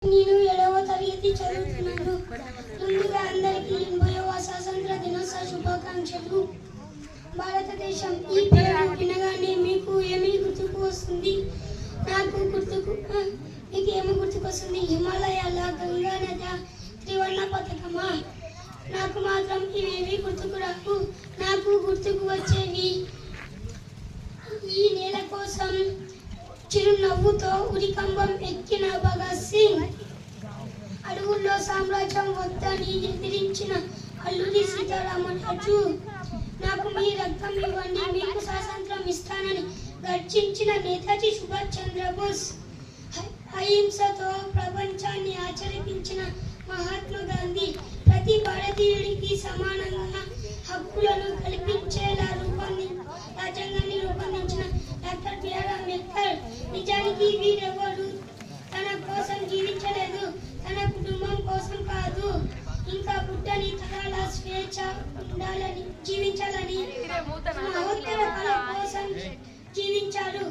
నేను 7వ తరగతి చదువుతున్నాను. ముందుగా అందరికీ 80వ స్వాతంత్ర దినోత్సవ శుభాకాంక్షలు. భారతదేశం ఈ పేరు వినగానే మీకు ఏమి గుర్తుకు వస్తుంది? మీకేమి గుర్తుకొస్తుంది? హిమాలయాల, గంగా నద, త్రివర్ణ పతాకమా? నాకు మాత్రం ఇవేవి గుర్తుకు రావు. నాకు గుర్తుకు వచ్చేవి ఈ నేల కోసం చిరునవ్వుతో ఉరికంబం ఎక్కిన భగత్ సింగ్, అడవుల్లో సామ్రాజ్యం వద్దని ఎదిరించిన అల్లూరి సీతారామరాజు, నాకు మీ రక్తం ఇవ్వండి మీకు స్వాతంత్రం ఇస్తానని గర్జించిన నేతాజీ సుభాష్ చంద్రబోస్, అహింసతో ప్రపంచాన్ని ఆచరించిన మహాత్మా గాంధీ, ప్రతి భారతీయుడికి సమానంగా హక్కులను కల్పించేలా రాజ్యాంగాన్ని రూపొందించిన డాక్టర్ బిఆర్ అంబేద్కర్. నిజానికి వీరెవరు తన కోసం జీవించలేదు, తన కుటుంబం కోసం కాదు, ఇంకా పుట్టని తరాల స్వేచ్ఛ ఉండాలని జీవించాలని మహోత్తర కళ కోసం జీవించారు.